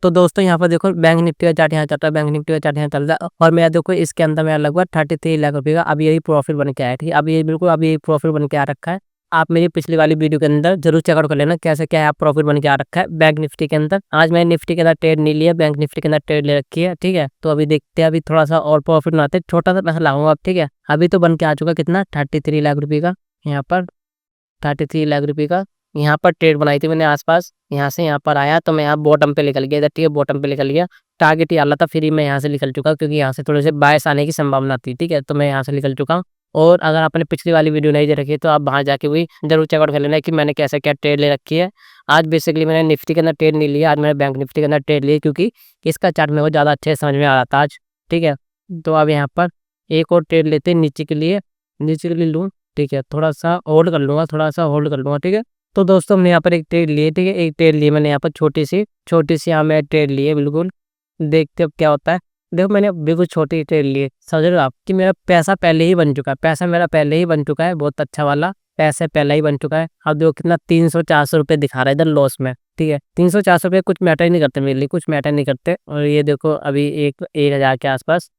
तो दोस्तों यहाँ पर देखो बैंक निफ्टी का चार्ट यहाँ चल रहा है, बैंक निफ्टी का चार्ट यहाँ चल रहा है और मेरा देखो इसके अंदर मेरा लगभग 33 लाख रुपये का अब यही प्रॉफिट बन के आया है। ठीक है, अब ये बिल्कुल अब यही प्रॉफिट बन के आ रखा है। आप मेरी पिछली वाली वीडियो के अंदर जरूर चेकआउट कर लेना कैसे क्या है प्रॉफिट बन के आ रखा है बैंक निफ्टी के अंदर। आज मैंने निफ्टी के अंदर ट्रेड नहीं लिया, बैंक निफ्टी के अंदर ट्रेड ले रखी है। ठीक है, तो अभी देखते हैं, अभी थोड़ा सा और प्रॉफिट बनाते हैं, छोटा सा पैसा लगाऊंगा अब। ठीक है, अभी तो बन के आ चुका कितना 33 लाख रुपये का, यहाँ पर 33 लाख रुपये का यहाँ पर ट्रेड बनाई थी मैंने आसपास। यहाँ से यहाँ पर आया तो मैं यहाँ बॉटम पे निकल गया इधर। ठीक है, बॉटम पे निकल गया, टारगेट ही आला था, फिर मैं यहाँ से निकल चुका क्योंकि यहाँ से थोड़े से बायस आने की संभावना थी। ठीक है, तो मैं यहाँ से निकल चुका हूँ। और अगर आपने पिछली वाली वीडियो नहीं दे रखी है तो आप वहाँ जाके भी जरूर चेकआउट कर लेना कि मैंने कैसे क्या ट्रेड ले रखी है। आज बेसिकली मैंने निफ्टी के अंदर ट्रेड नहीं लिया, आज मैंने बैंक निफ्टी के अंदर ट्रेड लिया क्योंकि इसका चार्ट मेरे को ज़्यादा अच्छे से समझ में आ रहा था आज। ठीक है, तो अब यहाँ पर एक और ट्रेड लेते हैं नीचे के लिए, नीचे के लिए लूँ। ठीक है, थोड़ा सा होल्ड कर लूँगा, थोड़ा सा होल्ड कर लूँगा। ठीक है, तो दोस्तों हमने यहाँ पर एक ट्रेड लिए। ठीक है, एक ट्रेड लिए मैंने यहाँ पर छोटी सी यहाँ मैं ट्रेड लिए बिल्कुल। देखते अब क्या होता है। देखो मैंने बिल्कुल छोटी ट्रेड लिए, समझ रहे हो आप कि मेरा पैसा पहले ही बन चुका है, पैसा मेरा पहले ही बन चुका है, बहुत अच्छा वाला पैसा पहले ही बन चुका है। अब देखो कितना 300-400 रुपये दिखा रहा है इधर लॉस में। ठीक है, 300-400 रुपये कुछ मैटर ही नहीं करते मेरे लिए, कुछ मैटर नहीं करते। और ये देखो अभी 1,000 के आसपास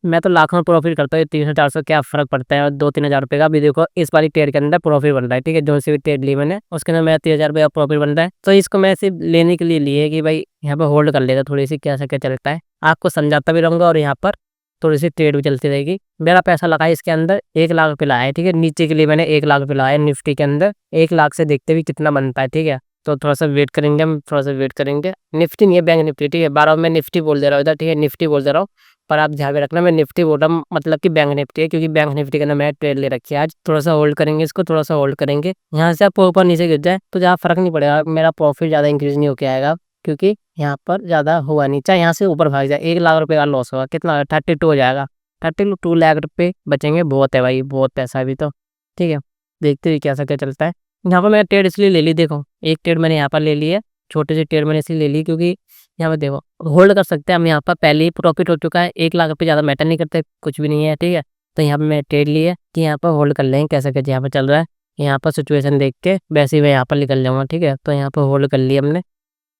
मैं तो लाखों में प्रॉफिट करता हूँ, 300-400 क्या फ़र्क पड़ता है। और 2-3 हज़ार रुपये का भी देखो इस वाली ट्रेड के अंदर प्रॉफिट बन रहा है। ठीक है, जो सी भी ट्रेड ली मैंने उसके अंदर मेरा 30,000 रुपये का प्रॉफिट बन रहा है। तो इसको मैं सिर्फ लेने के लिए लिए कि भाई यहाँ पर होल्ड कर लेगा, थोड़ी सी कैसा क्या चलता है आपको समझाता भी रहूँगा और यहाँ पर थोड़ी सी ट्रेड भी चलती रहेगी। मेरा पैसा लगा है इसके अंदर 1 लाख रुपये लगाया है। ठीक है, नीचे के लिए मैंने 1 लाख रुपये लगाया निफ्टी के अंदर। 1 लाख से देखते हुए कितना बनता है। ठीक है, तो थोड़ा सा वेट करेंगे, हम थोड़ा सा वेट करेंगे। निफ्टी नहीं है, बैंक निफ्टी। ठीक है, 12 मैं निफ्टी बोल दे रहा हूँ इधर। ठीक है, निफ्टी बोल दे रहा हूँ, पर आप ध्यान में रखना मैं निफ्टी बोल रहा हूँ मतलब कि बैंक निफ्टी है क्योंकि बैंक निफ्टी के अंदर मैं ट्रेड ले रखी है आज। थोड़ा सा होल्ड करेंगे इसको, थोड़ा सा होल्ड करेंगे। यहाँ से आप ऊपर नीचे गिर जाए तो ज़्यादा फर्क नहीं पड़ेगा, मेरा प्रॉफिट ज़्यादा इंक्रीज नहीं होकर आएगा क्योंकि यहाँ पर ज़्यादा हुआ नहीं। चाहे यहाँ से ऊपर भाग जाए 1 लाख रुपये का लॉस होगा, कितना 32 हो जाएगा, 32 लाख रुपये बचेंगे, बहुत है भाई, बहुत पैसा है अभी तो। ठीक है, देखते हुए कैसा क्या चलता है। यहाँ पर मैंने ट्रेड इसलिए ले ली, देखो एक ट्रेड मैंने यहाँ पर ले ली है, छोटी सी ट्रेड मैंने इसलिए ले ली क्योंकि यहाँ पर देखो होल्ड कर सकते हैं हम। यहाँ पर पहले ही प्रॉफिट हो चुका है, 1 लाख रुपये ज़्यादा मैटर नहीं करते, कुछ भी नहीं है। ठीक है, तो यहाँ पर मैं ट्रेड ली है कि यहाँ पर होल्ड कर लेंगे कैसा क्या यहाँ पर चल रहा है। यहाँ पर सिचुएशन देख के वैसे ही मैं यहाँ पर निकल जाऊँगा। ठीक है, तो यहाँ पर होल्ड कर लिया हमने,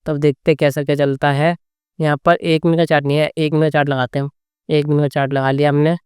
तब देखते कैसा क्या चलता है। यहाँ पर 1 मिनट का चार्ट नहीं है, 1 मिनट चार्ट लगाते हैं हम। 1 मिनट चार्ट लगा लिया हमने।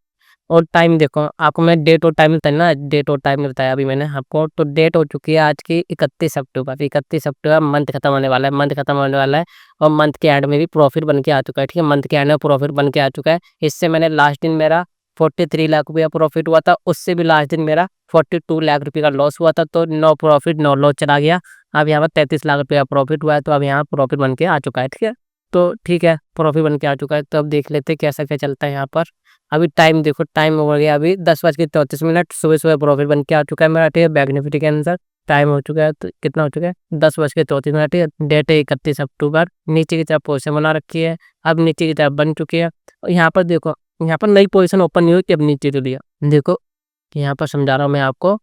और टाइम देखो, आपको मैं डेट और टाइम बताया ना, डेट और टाइम बताया अभी मैंने आपको। तो डेट हो चुकी है आज की 31 अक्टूबर। 31 अक्टूबर मंथ खत्म होने वाला है, मंथ खत्म होने वाला है और मंथ के एंड में भी प्रॉफिट बन के आ चुका है। ठीक है, मंथ के एंड में प्रॉफिट बन के आ चुका है। इससे मैंने लास्ट दिन मेरा 43 लाख रुपये का प्रॉफिट हुआ था, उससे भी लास्ट दिन मेरा 42 लाख रुपये का लॉस हुआ था। तो नो प्रॉफिट नो लॉस चला गया। अब यहाँ पर 33 लाख रुपये का प्रॉफिट हुआ है, तो अब यहाँ प्रॉफिट बन के आ चुका है। ठीक है, तो ठीक है प्रॉफिट बन के आ चुका है। तो अब देख लेते कैसा क्या चलता है यहाँ पर। अभी टाइम देखो, टाइम हो गया अभी 10:34, सुबह सुबह प्रॉफिट बन के आ चुका है मेरा। ठीक है, बैंक निफ्टी के अंदर टाइम हो चुका है, तो कितना हो चुका है 10:34। ठीक है, डेट है 31 अक्टूबर। नीचे की तरफ पोजीशन बना रखी है, अब नीचे की तरफ बन चुकी है। और यहाँ पर देखो, यहाँ पर नई पोजीशन ओपन नहीं हुई कि अब नीचे तो लिया। देखो यहाँ पर समझा रहा हूँ मैं आपको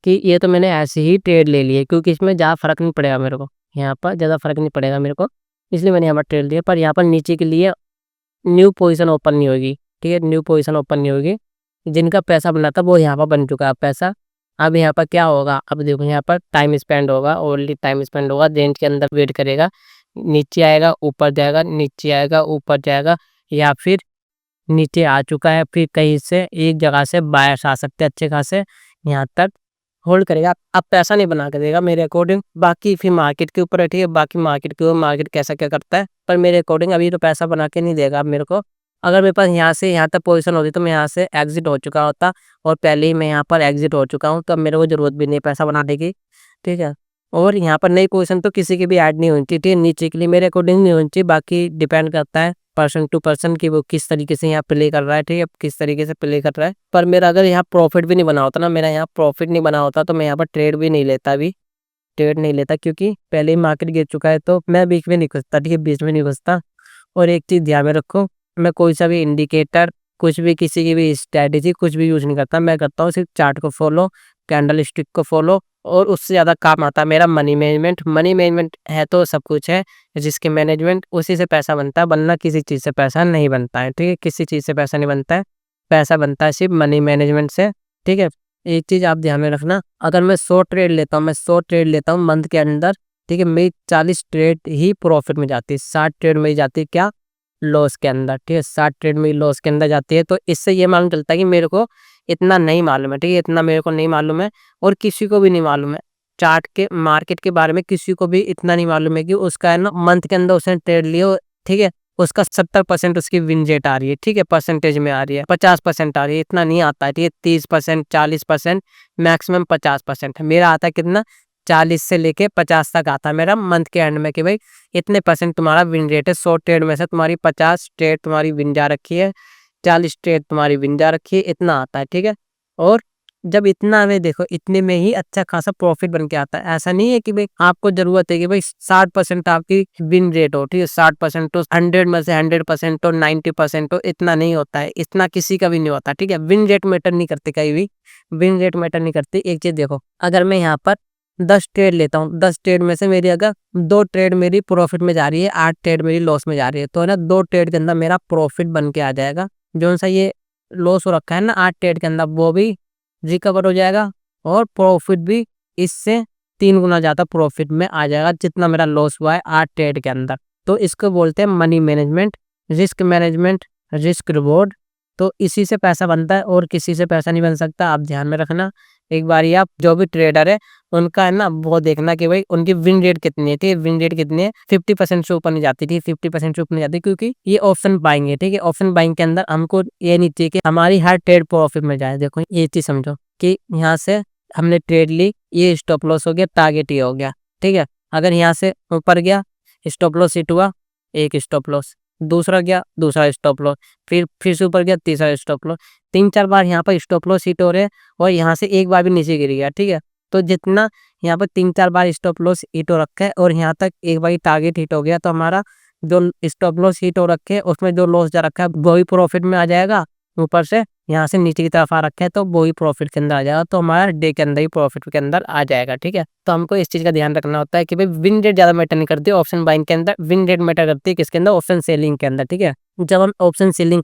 कि ये तो मैंने ऐसे ही ट्रेड ले लिए क्योंकि इसमें ज़्यादा फर्क नहीं पड़ेगा मेरे को, यहाँ पर ज़्यादा फर्क नहीं पड़ेगा मेरे को, इसलिए मैंने यहाँ पर ट्रेड लिया। पर यहाँ पर नीचे के लिए न्यू पोजीशन ओपन नहीं होगी। ठीक है, न्यू पोजीशन ओपन नहीं होगी। जिनका पैसा बना था वो यहाँ पर बन चुका है पैसा। अब यहाँ पर क्या होगा, अब देखो यहाँ पर टाइम स्पेंड होगा, ओनली टाइम स्पेंड होगा, रेंज के अंदर वेट करेगा, नीचे आएगा ऊपर जाएगा, नीचे आएगा ऊपर जाएगा, या फिर नीचे आ चुका है, फिर कहीं से एक जगह से बायर्स आ सकते हैं अच्छे खासे, यहाँ तक होल्ड करेगा। अब पैसा नहीं बना के देगा मेरे अकॉर्डिंग, बाकी फिर मार्केट के ऊपर है। ठीक है, बाकी मार्केट के ऊपर मार्केट कैसा क्या करता है, पर मेरे अकॉर्डिंग अभी तो पैसा बना के नहीं देगा अब मेरे को। अगर मेरे पास यहाँ से यहाँ तक पोजीशन होती तो मैं यहाँ से एग्जिट हो चुका होता, और पहले ही मैं यहाँ पर एग्जिट हो चुका हूँ, तो अब मेरे को ज़रूरत भी नहीं पैसा बनाने की। ठीक है, और यहाँ पर नई पोजीशन तो किसी की भी ऐड नहीं होनी चाहिए। ठीक है, नीचे के लिए मेरे अकॉर्डिंग नहीं होनी चाहिए, बाकी डिपेंड करता है पर्सन टू पर्सन कि वो किस तरीके से यहाँ प्ले कर रहा है। ठीक है, किस तरीके से प्ले कर रहा है। पर मेरा अगर यहाँ प्रॉफिट भी नहीं बना होता ना, मेरा यहाँ प्रॉफिट नहीं बना होता तो मैं यहाँ पर ट्रेड भी नहीं लेता, अभी ट्रेड नहीं लेता क्योंकि पहले ही मार्केट गिर चुका है, तो मैं बीच में नहीं घुसता। ठीक है, बीच में नहीं घुसता। और एक चीज़ ध्यान में रखो, मैं कोई सा भी इंडिकेटर, कुछ भी किसी की भी स्ट्रैटेजी कुछ भी यूज़ नहीं करता। मैं करता हूँ सिर्फ चार्ट को फॉलो, कैंडल स्टिक को फॉलो, और उससे ज़्यादा काम आता है मेरा मनी मैनेजमेंट। मनी मैनेजमेंट है तो सब कुछ है, जिसके मैनेजमेंट उसी से पैसा बनता है, वरना किसी चीज़ से पैसा नहीं बनता है। ठीक है, किसी चीज़ से पैसा नहीं बनता है, पैसा बनता है सिर्फ मनी मैनेजमेंट से। ठीक है, एक चीज़ आप ध्यान में रखना, अगर मैं 100 ट्रेड लेता हूँ, मैं 100 ट्रेड लेता हूँ मंथ के अंदर, ठीक है, मेरी 40 ट्रेड ही प्रॉफिट में जाती है, 60 ट्रेड मेरी जाती है क्या, लॉस के अंदर। ठीक है, 60 ट्रेड मेरी लॉस के अंदर जाती है। तो इससे ये मालूम चलता है कि मेरे को इतना नहीं मालूम है। ठीक है, इतना मेरे को नहीं मालूम है और किसी को भी नहीं मालूम है, चार्ट के मार्केट के बारे में किसी को भी इतना नहीं मालूम है कि उसका है ना मंथ के अंदर उसने ट्रेड लिया। ठीक है, उसका 70% उसकी विन रेट आ रही है। ठीक है, परसेंटेज में आ रही है, 50% आ रही है, इतना नहीं आता है। ठीक है, 30%, 40%, मैक्सिमम 50% है। मेरा आता है कितना, 40 से लेके 50 तक आता है मेरा मंथ के एंड में, कि भाई इतने परसेंट तुम्हारा विन रेट है। 100 ट्रेड में से तुम्हारी 50 ट्रेड तुम्हारी विन जा रखी है, 40 ट्रेड तुम्हारी विन जा रखी है, इतना आता है। ठीक है, और जब इतना में देखो, इतने में ही अच्छा खासा प्रॉफिट बन के आता है। ऐसा नहीं है कि भाई आपको जरूरत है कि भाई 60% आपकी विन रेट हो। ठीक है, 60% तो 100 में से 100% तो 90% तो इतना नहीं होता है, इतना किसी का भी नहीं होता। ठीक है, विन रेट मैटर नहीं करती, कहीं भी विन रेट मैटर नहीं करती। एक चीज देखो, अगर मैं यहाँ पर 10 ट्रेड लेता हूँ, 10 ट्रेड में से मेरी अगर 2 ट्रेड मेरी प्रॉफिट में जा रही है, 8 ट्रेड मेरी लॉस में जा रही है, तो है ना 2 ट्रेड के अंदर मेरा प्रॉफिट बन के आ जाएगा। जो सा ये लॉस हो रखा है ना 8 ट्रेड के अंदर, वो भी रिकवर हो जाएगा और प्रॉफिट भी इससे 3 गुना ज़्यादा प्रॉफिट में आ जाएगा जितना मेरा लॉस हुआ है 8 ट्रेड के अंदर। तो इसको बोलते हैं money management, risk management, risk reward. तो इसी से पैसा बनता है और किसी से पैसा नहीं बन सकता, आप ध्यान में रखना। एक बार आप जो भी ट्रेडर है उनका है ना वो देखना कि भाई उनकी विन रेट कितनी है। ठीक है, विन रेट कितनी है, 50% से ऊपर नहीं जाती थी, 50% से ऊपर नहीं जाती, क्योंकि ये ऑप्शन बाइंग है। ठीक है, ऑप्शन बाइंग के अंदर हमको ये नहीं चाहिए कि हमारी हर ट्रेड प्रॉफिट में जाए। देखो ये चीज समझो कि यहाँ से हमने ट्रेड ली, ये स्टॉप लॉस हो गया, टारगेट ये हो गया। ठीक है, अगर यहाँ से ऊपर गया, स्टॉप लॉस हिट हुआ, एक स्टॉप लॉस, दूसरा गया, दूसरा स्टॉप लॉस, फिर से ऊपर गया, तीसरा स्टॉप लॉस, 3-4 बार यहाँ पर स्टॉप लॉस हिट हो रहे हैं और यहाँ से एक बार भी नीचे गिर गया। ठीक है, तो जितना यहाँ पर 3-4 बार स्टॉप लॉस हिट हो रखा है और यहाँ तक एक बार टारगेट हिट हो गया, तो हमारा जो स्टॉप लॉस हिट हो रखे है उसमें जो लॉस जा रखा है वो ही प्रॉफिट में आ जाएगा। ऊपर से यहाँ से नीचे की तरफ आ रखा है तो वो ही प्रॉफिट के अंदर आ जाएगा, तो हमारा डे के अंदर ही प्रॉफिट के अंदर आ जाएगा। ठीक है, तो हमको इस चीज का ध्यान रखना होता है कि भाई विन रेट ज्यादा मैटर नहीं करती ऑप्शन बाइंग के अंदर, विन रेट मैटर करती है किसके अंदर, ऑप्शन सेलिंग के अंदर। ठीक है, जब हम ऑप्शन सेलिंग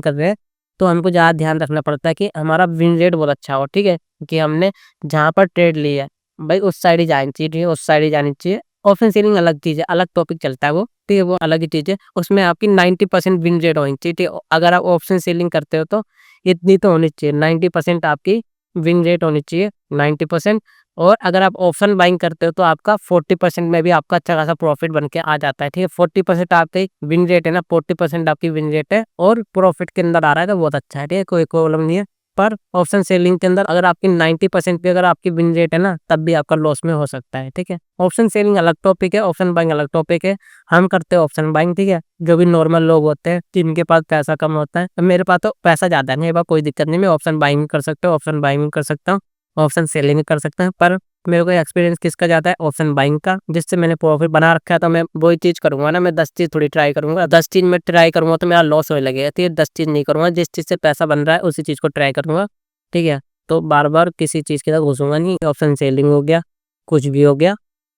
कर रहे हैं तो हमको ज़्यादा ध्यान रखना पड़ता है कि हमारा विन रेट बहुत अच्छा हो। ठीक है, कि हमने जहाँ पर ट्रेड ली है भाई उस साइड ही जानी चाहिए। ठीक है, उस साइड ही जानी चाहिए। ऑप्शन सेलिंग अलग चीज़ है, अलग टॉपिक चलता है वो। ठीक है, वो अलग ही चीज़ है, उसमें आपकी 90% विन रेट होनी चाहिए। ठीक है, अगर आप ऑप्शन सेलिंग करते हो तो इतनी तो होनी चाहिए, 90% आपकी विन रेट होनी चाहिए, 90%। और अगर आप ऑप्शन बाइंग करते हो तो आपका 40% में भी आपका अच्छा खासा प्रॉफिट बन के आ जाता है। ठीक है, 40% आपकी विन रेट है ना, 40% आपकी विन रेट है और प्रॉफिट के अंदर आ रहा है तो बहुत अच्छा है। ठीक है, कोई प्रॉब्लम नहीं है। पर ऑप्शन सेलिंग के अंदर अगर आपकी 90% पे अगर आपकी विन रेट है ना, तब भी आपका लॉस में हो सकता है। ठीक है, ऑप्शन सेलिंग अलग टॉपिक है, ऑप्शन बाइंग अलग टॉपिक है। हम करते हैं ऑप्शन बाइंग। ठीक है, जो भी नॉर्मल लोग होते हैं जिनके पास पैसा कम होता है, मेरे पास तो पैसा ज्यादा है, मेरे पास कोई दिक्कत नहीं, मैं ऑप्शन बाइंग कर सकता हूँ, ऑप्शन बाइंग कर सकता हूँ, ऑप्शन सेलिंग कर सकता हूँ। पर मेरे को एक्सपीरियंस किसका जाता है, ऑप्शन बाइंग का, जिससे मैंने प्रॉफिट बना रखा है। तो मैं वही चीज करूंगा ना, मैं 10 चीज थोड़ी ट्राई करूंगा, 10 चीज में ट्राई करूंगा तो मेरा लॉस होने लगेगा। ठीक है, 10 चीज नहीं करूंगा, जिस चीज से पैसा बन रहा है उसी चीज को ट्राई करूंगा। ठीक है, तो बार बार किसी चीज के साथ घुसूंगा नहीं। ऑप्शन सेलिंग हो गया, कुछ भी हो गया।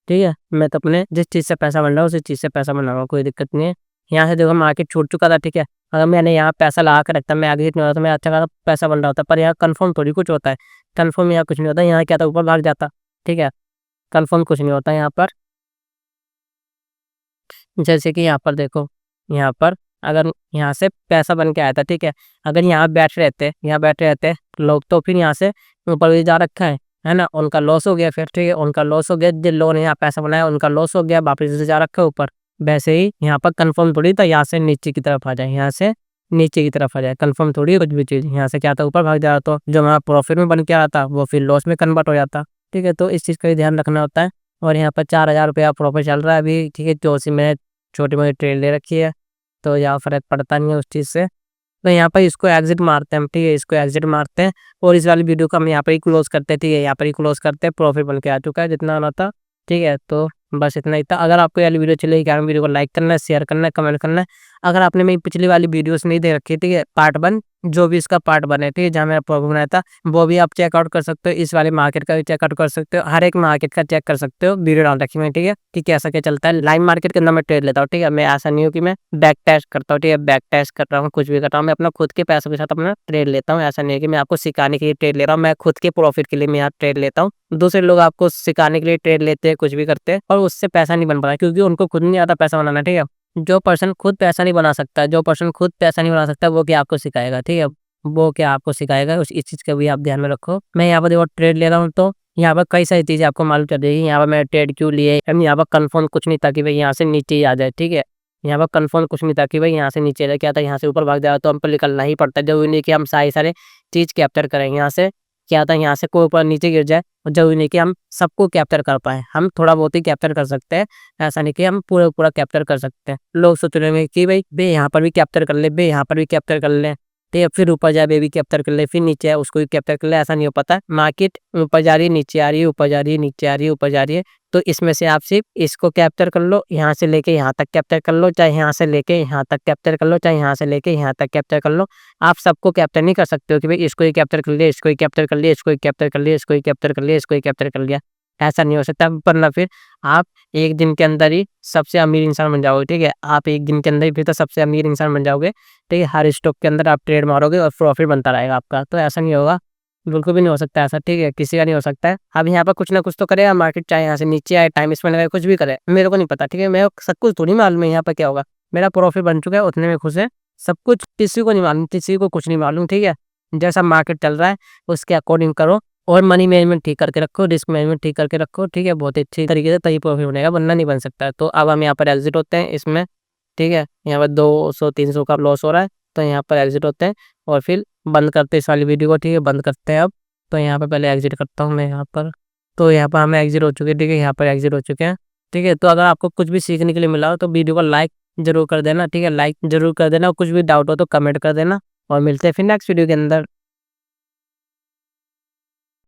ठीक है, मैं तो अपने जिस चीज से पैसा बन रहा है उसी चीज से पैसा बनाऊंगा, कोई दिक्कत नहीं है। यहाँ से देखो मार्केट छूट चुका था। ठीक है, अगर मैंने यहाँ पैसा लगा कर रखता, मैं आगे नहीं होता तो मैं अच्छा खासा पैसा बन रहा होता, पर यहाँ कंफर्म थोड़ी कुछ होता है। कंफर्म यहाँ कुछ नहीं होता, यहाँ क्या था ऊपर भाग जाता। ठीक है, कंफर्म कुछ नहीं होता यहाँ पर। जैसे कि यहाँ पर देखो, यहाँ पर अगर यहाँ से पैसा बन के आया था। ठीक है, अगर यहाँ बैठ रहते लोग, तो फिर यहाँ से ऊपर भी जा रखा है ना, उनका लॉस हो गया फिर। ठीक है, उनका लॉस हो गया, जिन लोगों ने यहाँ पैसा बनाया उनका लॉस हो गया, वापस से जा रखा है ऊपर। वैसे ही यहाँ पर कंफर्म थोड़ी था यहाँ से नीचे की तरफ आ जाए, यहाँ से नीचे की तरफ आ जाए, कंफर्म थोड़ी है कुछ भी चीज़। यहाँ से क्या था ऊपर भाग जा रहा, तो जो हमारा प्रॉफिट में बन के आ रहा था वो फिर लॉस में कन्वर्ट हो जाता। ठीक है, तो इस चीज़ का भी ध्यान रखना होता है। और यहाँ पर 4,000 रुपया प्रॉफिट चल रहा है अभी। ठीक है, जो उसी में छोटी मोटी ट्रेड ले रखी है, तो यहाँ फ़र्क पड़ता नहीं है उस चीज़ से। तो यहाँ पर इसको एग्जिट मारते हैं हम। ठीक है, इसको एग्जिट मारते हैं और इस वाली वीडियो को हम यहाँ पर ही क्लोज करते हैं। ठीक है, यहाँ पर ही क्लोज करते हैं, प्रॉफिट बन के आ चुका है जितना आना था। ठीक है, तो बस इतना ही था। अगर आपको ये वाली वीडियो चलेगी, क्या वीडियो को लाइक करना है, शेयर करना है, कमेंट करना है। अगर आपने मेरी पिछली वाली वीडियोस नहीं देख रखी, ठीक है, पार्ट 1 जो भी इसका पार्ट 1 है, ठीक है, जहाँ मैंने प्रॉफिट बनाया था, वो भी आप चेकआउट कर सकते हो। इस वाले मार्केट का भी चेकआउट कर सकते हो, हर एक मार्केट का चेक कर सकते हो। वीडियो डाल रखी है, ठीक है, कि कैसा क्या चलता है। लाइव मार्केट के अंदर मैं ट्रेड लेता हूँ, ठीक है, मैं ऐसा नहीं हूँ कि मैं बैक टेस्ट करता हूँ, ठीक है, बैक टेस्ट कर रहा हूँ, कुछ भी कर रहा हूँ, मैं अपना खुद के पैसों के साथ अपना ट्रेड लेता हूँ। ऐसा नहीं है कि मैं आपको सिखाने के लिए ट्रेड ले रहा हूँ, मैं खुद के प्रॉफिट के लिए मैं यहाँ ट्रेड लेता हूँ। दूसरे लोग आपको सिखाने के लिए ट्रेड लेते हैं, कुछ भी करते हैं, और उससे पैसा नहीं बन पा रहा, क्योंकि उनको खुद नहीं आता पैसा बनाना, ठीक है। जो पर्सन खुद पैसा नहीं बना सकता, जो पर्सन खुद पैसा नहीं बना सकता, वो क्या आपको सिखाएगा, ठीक है, वो क्या आपको सिखाएगा, उस इस चीज़ का भी आप ध्यान में रखो। मैं यहाँ पर देखो ट्रेड ले रहा हूँ, तो यहाँ पर कई सारी चीज़ें आपको मालूम चल जाएगी। यहाँ पर मैंने ट्रेड क्यों लिए, हम यहाँ पर कन्फर्म कुछ नहीं था कि भाई यहाँ से नीचे ही आ जाए, ठीक है। यहाँ पर कन्फर्म कुछ नहीं था कि भाई यहाँ से नीचे आ जाए, क्या था यहाँ से ऊपर भाग जाए तो हम पर निकलना ही पड़ता है। जरूरी नहीं कि हम सारे चीज़ कैप्चर करें यहाँ से, क्या था यहाँ से कोई ऊपर नीचे गिर जाए, और जरूरी नहीं कि हम सबको कैप्चर कर पाएँ, हम थोड़ा बहुत ही कैप्चर कर सकते हैं। ऐसा नहीं कि हम पूरा कैप्चर कर सकते हैं। लोग सोच रहे होंगे कि भाई बे यहाँ पर भी कैप्चर कर ले, बे यहाँ पर भी कैप्चर कर ले, ठीक है, फिर ऊपर जाए बे भी कैप्चर कर ले, फिर नीचे आए उसको भी कैप्चर कर ले। ऐसा नहीं हो पाता। मार्केट ऊपर जा रही है, नीचे आ रही है, ऊपर जा रही है, नीचे आ रही है, ऊपर जा रही है, तो इसमें से आप सिर्फ इसको कैप्चर कर लो, यहाँ से लेके यहाँ तक कैप्चर कर लो, चाहे यहाँ से लेके यहाँ तक कैप्चर कर लो, चाहे यहाँ से लेके यहाँ तक कैप्चर कर लो। आप सबको कैप्चर नहीं कर सकते हो कि भाई इसको ही कैप्चर कर लिया, इसको ही कैप्चर कर लिया, इसको ही कैप्चर कर लिया, इसको ही कैप्चर कर लिया, इसको ही कैप्चर कर लिया। ऐसा नहीं हो सकता, वरना फिर आप एक दिन के अंदर ही सबसे अमीर इंसान बन जाओगे, ठीक है। आप एक दिन के अंदर ही फिर तो सबसे अमीर इंसान बन जाओगे, ठीक है। हर स्टॉक के अंदर आप ट्रेड मारोगे और प्रॉफिट बनता रहेगा आपका, तो ऐसा नहीं होगा, बिल्कुल भी नहीं हो सकता ऐसा, ठीक है, किसी का नहीं हो सकता है। अब यहाँ पर कुछ ना कुछ तो करेगा मार्केट, चाहे यहाँ से नीचे आए, टाइम स्पेंड करे, कुछ भी करे, मेरे को नहीं पता, ठीक है। मैं सब कुछ थोड़ी मालूम है यहाँ पर क्या होगा। मेरा प्रॉफिट बन चुका है, उतने में खुश है। सब कुछ किसी को नहीं मालूम, किसी को कुछ नहीं मालूम, ठीक है। जैसा मार्केट चल रहा है उसके अकॉर्डिंग करो, और मनी मैनेजमेंट ठीक करके रखो, रिस्क मैनेजमेंट ठीक करके रखो, ठीक है। बहुत अच्छी तरीके से तभी प्रॉफिट बनेगा, वरना नहीं बन सकता। तो अब हम यहाँ पर एग्जिट होते हैं इसमें, ठीक है। यहाँ पर 200-300 का लॉस हो रहा है, तो यहाँ पर एग्जिट होते हैं और फिर बंद करते हैं इस वाली वीडियो को, ठीक है, बंद करते हैं अब। तो यहाँ पे पहले एग्जिट करता हूँ मैं यहाँ पर। तो यहाँ पर हमें एग्जिट हो चुके हैं, ठीक है, यहाँ पर एग्जिट हो चुके हैं, ठीक है। तो अगर आपको कुछ भी सीखने के लिए मिला हो तो वीडियो को लाइक जरूर कर देना, ठीक है, लाइक जरूर कर देना, और कुछ भी डाउट हो तो कमेंट कर देना, और मिलते हैं फिर नेक्स्ट वीडियो के अंदर।